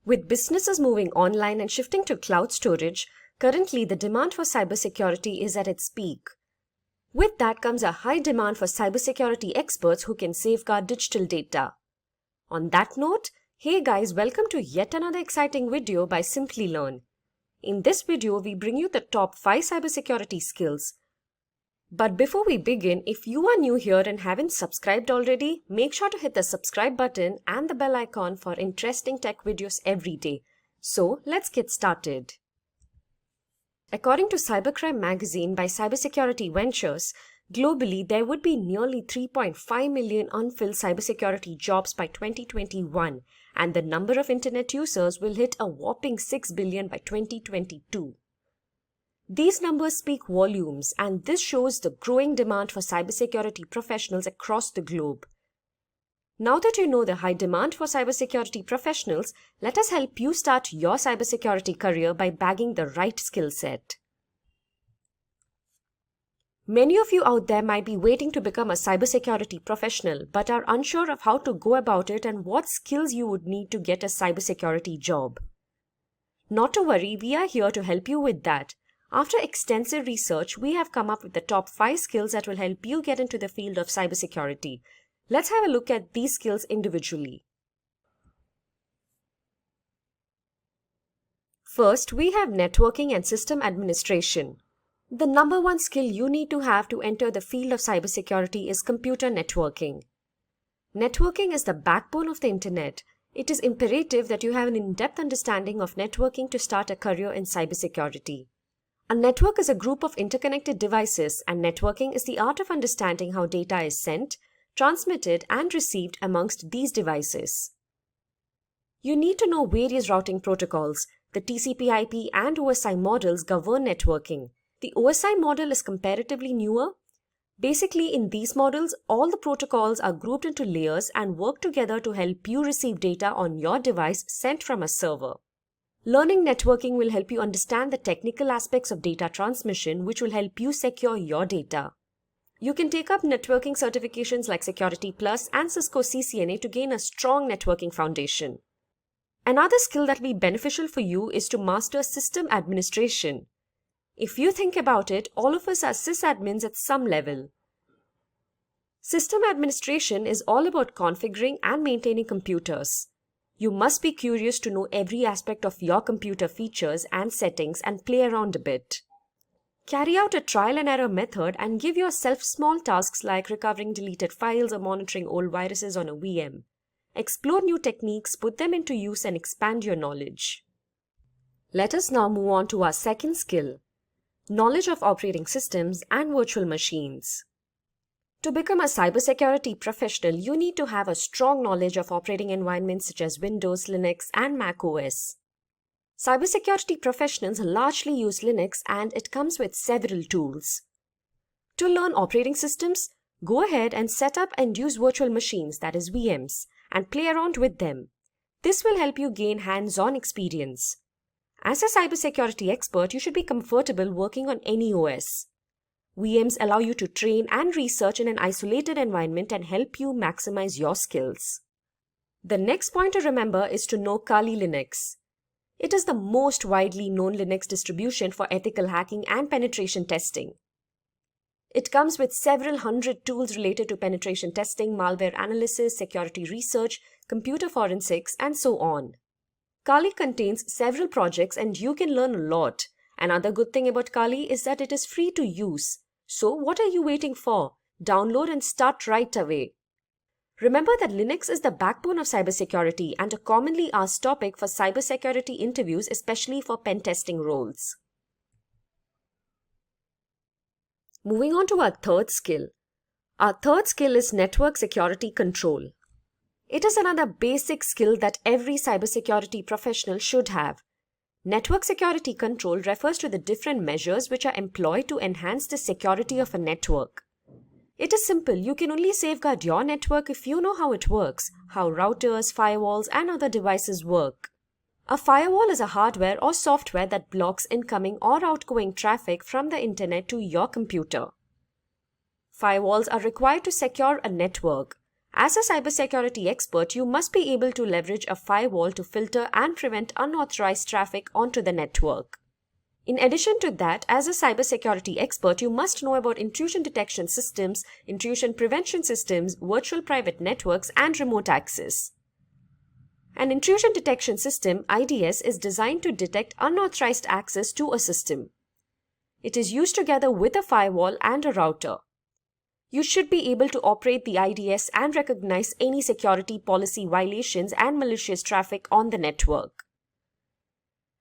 With businesses moving online and shifting to cloud storage, currently the demand for cybersecurity is at its peak. With that comes a high demand for cybersecurity experts who can safeguard digital data. On that note, hey guys, welcome to yet another exciting video by Simplilearn. In this video, we bring you the top 5 cybersecurity skills. But before we begin, if you are new here and haven't subscribed already, make sure to hit the subscribe button and the bell icon for interesting tech videos every day. So let's get started. According to Cybercrime magazine by Cybersecurity Ventures, globally there would be nearly 3.5 million unfilled cybersecurity jobs by 2021, and the number of internet users will hit a whopping 6 billion by 2022. These numbers speak volumes, and this shows the growing demand for cybersecurity professionals across the globe. Now that you know the high demand for cybersecurity professionals, let us help you start your cybersecurity career by bagging the right skill set. Many of you out there might be waiting to become a cybersecurity professional but are unsure of how to go about it and what skills you would need to get a cybersecurity job. Not to worry, we are here to help you with that. After extensive research, we have come up with the top 5 skills that will help you get into the field of cybersecurity. Let's have a look at these skills individually. First, we have networking and system administration. The number one skill you need to have to enter the field of cybersecurity is computer networking. Networking is the backbone of the internet. It is imperative that you have an in-depth understanding of networking to start a career in cybersecurity. A network is a group of interconnected devices, and networking is the art of understanding how data is sent, transmitted, and received amongst these devices. You need to know various routing protocols. The TCP/IP and OSI models govern networking. The OSI model is comparatively newer. Basically, in these models, all the protocols are grouped into layers and work together to help you receive data on your device sent from a server. Learning networking will help you understand the technical aspects of data transmission, which will help you secure your data. You can take up networking certifications like Security Plus and Cisco CCNA to gain a strong networking foundation. Another skill that will be beneficial for you is to master system administration. If you think about it, all of us are sysadmins at some level. System administration is all about configuring and maintaining computers. You must be curious to know every aspect of your computer features and settings and play around a bit. Carry out a trial and error method and give yourself small tasks like recovering deleted files or monitoring old viruses on a VM. Explore new techniques, put them into use, and expand your knowledge. Let us now move on to our second skill: knowledge of operating systems and virtual machines. To become a cybersecurity professional, you need to have a strong knowledge of operating environments such as Windows, Linux, and Mac OS. Cybersecurity professionals largely use Linux, and it comes with several tools. To learn operating systems, go ahead and set up and use virtual machines, that is VMs, and play around with them. This will help you gain hands-on experience. As a cybersecurity expert, you should be comfortable working on any OS. VMs allow you to train and research in an isolated environment and help you maximize your skills. The next point to remember is to know Kali Linux. It is the most widely known Linux distribution for ethical hacking and penetration testing. It comes with several hundred tools related to penetration testing, malware analysis, security research, computer forensics, and so on. Kali contains several projects and you can learn a lot. Another good thing about Kali is that it is free to use. So what are you waiting for? Download and start right away. Remember that Linux is the backbone of cybersecurity and a commonly asked topic for cybersecurity interviews, especially for pen testing roles. Moving on to our third skill. Our third skill is network security control. It is another basic skill that every cybersecurity professional should have. Network security control refers to the different measures which are employed to enhance the security of a network. It is simple. You can only safeguard your network if you know how it works, how routers, firewalls, and other devices work. A firewall is a hardware or software that blocks incoming or outgoing traffic from the internet to your computer. Firewalls are required to secure a network. As a cybersecurity expert, you must be able to leverage a firewall to filter and prevent unauthorized traffic onto the network. In addition to that, as a cybersecurity expert, you must know about intrusion detection systems, intrusion prevention systems, virtual private networks, and remote access. An intrusion detection system, IDS, is designed to detect unauthorized access to a system. It is used together with a firewall and a router. You should be able to operate the IDS and recognize any security policy violations and malicious traffic on the network.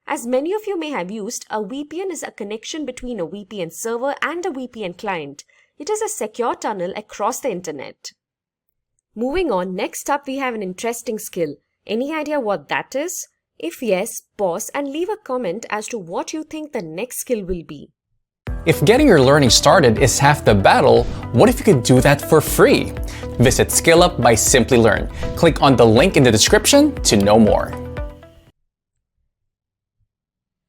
As many of you may have used, a VPN is a connection between a VPN server and a VPN client. It is a secure tunnel across the internet. Moving on, next up we have an interesting skill. Any idea what that is? If yes, pause and leave a comment as to what you think the next skill will be. If getting your learning started is half the battle, what if you could do that for free? Visit SkillUp by Simplilearn. Click on the link in the description to know more.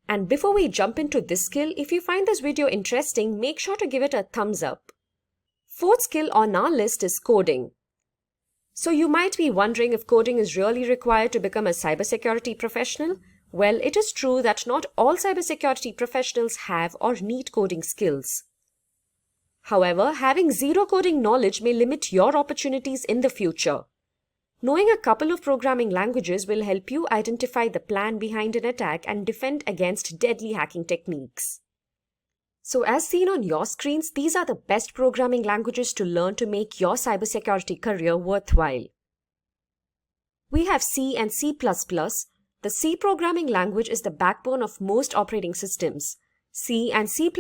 And before we jump into this skill, if you find this video interesting, make sure to give it a thumbs up. Fourth skill on our list is coding. So you might be wondering if coding is really required to become a cybersecurity professional. Well, it is true that not all cybersecurity professionals have or need coding skills. However, having zero coding knowledge may limit your opportunities in the future. Knowing a couple of programming languages will help you identify the plan behind an attack and defend against deadly hacking techniques. So as seen on your screens, these are the best programming languages to learn to make your cybersecurity career worthwhile. We have C and C++. The C programming language is the backbone of most operating systems. C and C++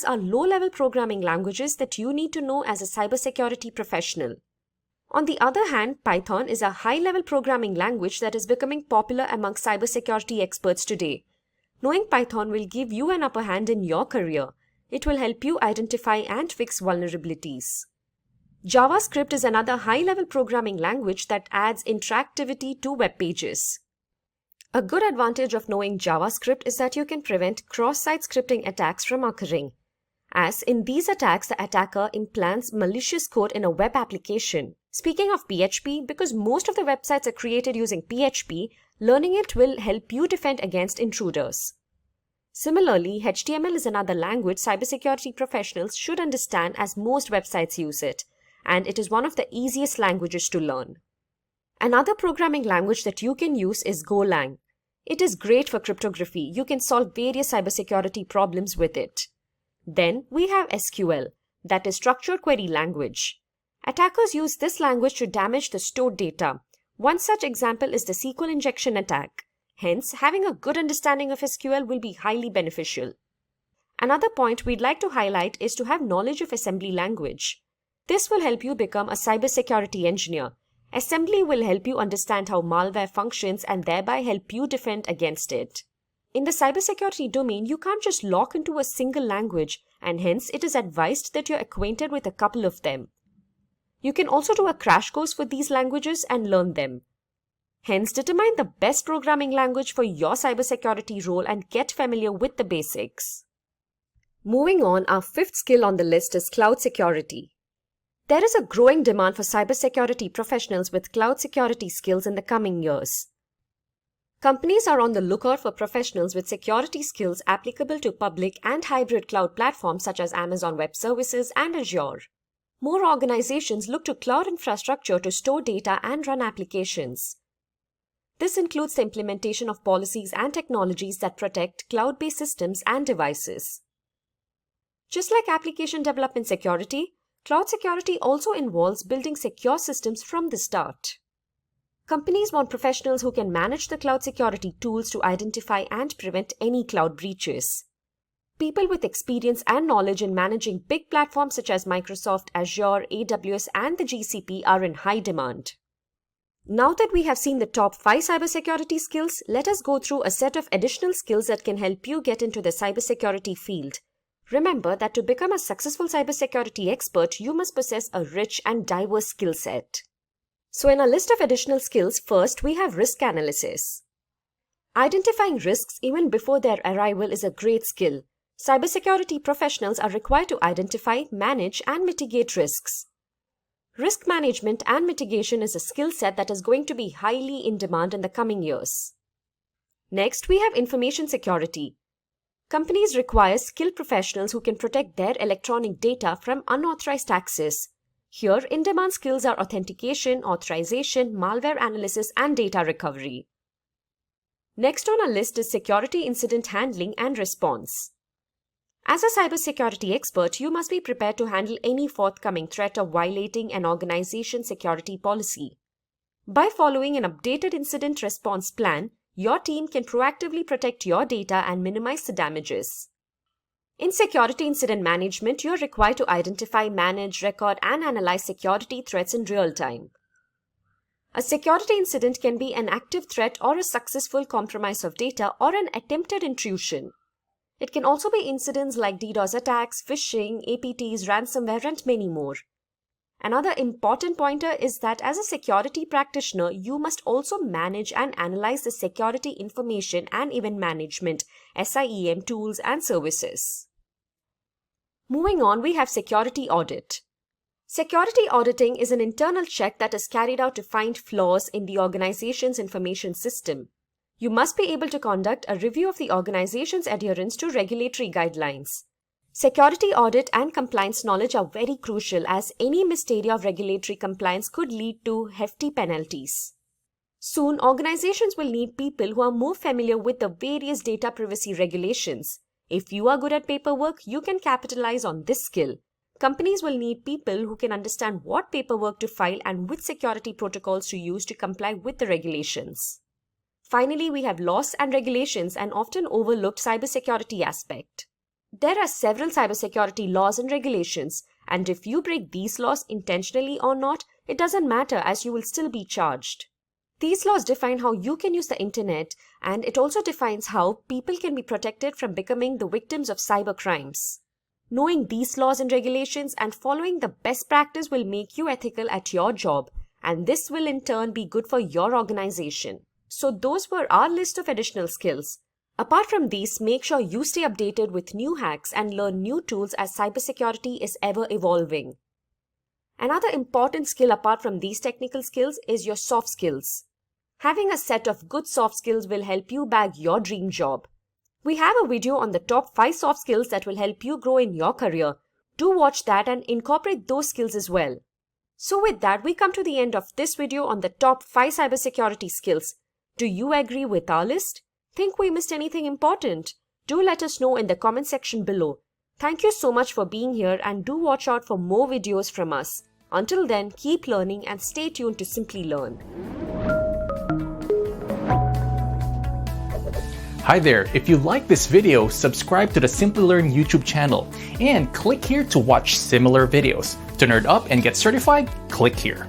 are low-level programming languages that you need to know as a cybersecurity professional. On the other hand, Python is a high-level programming language that is becoming popular among cybersecurity experts today. Knowing Python will give you an upper hand in your career. It will help you identify and fix vulnerabilities. JavaScript is another high-level programming language that adds interactivity to web pages. A good advantage of knowing JavaScript is that you can prevent cross-site scripting attacks from occurring. As in these attacks, the attacker implants malicious code in a web application. Speaking of PHP, because most of the websites are created using PHP, learning it will help you defend against intruders. Similarly, HTML is another language cybersecurity professionals should understand as most websites use it, and it is one of the easiest languages to learn. Another programming language that you can use is Golang. It is great for cryptography. You can solve various cybersecurity problems with it. Then we have SQL, that is Structured Query Language. Attackers use this language to damage the stored data. One such example is the SQL injection attack. Hence, having a good understanding of SQL will be highly beneficial. Another point we'd like to highlight is to have knowledge of assembly language. This will help you become a cybersecurity engineer. Assembly will help you understand how malware functions and thereby help you defend against it. In the cybersecurity domain, you can't just lock into a single language, and hence it is advised that you're acquainted with a couple of them. You can also do a crash course for these languages and learn them. Hence, determine the best programming language for your cybersecurity role and get familiar with the basics. Moving on, our fifth skill on the list is cloud security. There is a growing demand for cybersecurity professionals with cloud security skills in the coming years. Companies are on the lookout for professionals with security skills applicable to public and hybrid cloud platforms such as Amazon Web Services and Azure. More organizations look to cloud infrastructure to store data and run applications. This includes the implementation of policies and technologies that protect cloud-based systems and devices. Just like application development security, cloud security also involves building secure systems from the start. Companies want professionals who can manage the cloud security tools to identify and prevent any cloud breaches. People with experience and knowledge in managing big platforms such as Microsoft, Azure, AWS, and the GCP are in high demand. Now that we have seen the top 5 cybersecurity skills, let us go through a set of additional skills that can help you get into the cybersecurity field. Remember that to become a successful cybersecurity expert, you must possess a rich and diverse skill set. So in our list of additional skills, first we have risk analysis. Identifying risks even before their arrival is a great skill. Cybersecurity professionals are required to identify, manage, and mitigate risks. Risk management and mitigation is a skill set that is going to be highly in demand in the coming years. Next, we have information security. Companies require skilled professionals who can protect their electronic data from unauthorized access. Here, in-demand skills are authentication, authorization, malware analysis, and data recovery. Next on our list is security incident handling and response. As a cybersecurity expert, you must be prepared to handle any forthcoming threat of violating an organization's security policy. By following an updated incident response plan, your team can proactively protect your data and minimize the damages. In security incident management, you are required to identify, manage, record, and analyze security threats in real time. A security incident can be an active threat or a successful compromise of data or an attempted intrusion. It can also be incidents like DDoS attacks, phishing, APTs, ransomware, and many more. Another important pointer is that as a security practitioner, you must also manage and analyze the security information and event management, SIEM tools and services. Moving on, we have security audit. Security auditing is an internal check that is carried out to find flaws in the organization's information system. You must be able to conduct a review of the organization's adherence to regulatory guidelines. Security audit and compliance knowledge are very crucial as any missed area of regulatory compliance could lead to hefty penalties. Soon, organizations will need people who are more familiar with the various data privacy regulations. If you are good at paperwork, you can capitalize on this skill. Companies will need people who can understand what paperwork to file and which security protocols to use to comply with the regulations. Finally, we have laws and regulations, an often overlooked cybersecurity aspect. There are several cybersecurity laws and regulations, and if you break these laws intentionally or not, it doesn't matter as you will still be charged. These laws define how you can use the internet, and it also defines how people can be protected from becoming the victims of cyber crimes. Knowing these laws and regulations and following the best practice will make you ethical at your job, and this will in turn be good for your organization. So those were our list of additional skills. Apart from these, make sure you stay updated with new hacks and learn new tools as cybersecurity is ever evolving. Another important skill apart from these technical skills is your soft skills. Having a set of good soft skills will help you bag your dream job. We have a video on the top 5 soft skills that will help you grow in your career. Do watch that and incorporate those skills as well. So with that, we come to the end of this video on the top 5 cybersecurity skills. Do you agree with our list? Think we missed anything important? Do let us know in the comment section below. Thank you so much for being here and do watch out for more videos from us. Until then, keep learning and stay tuned to Simplilearn. Hi there, if you like this video, subscribe to the Simplilearn YouTube channel and click here to watch similar videos. To nerd up and get certified, click here.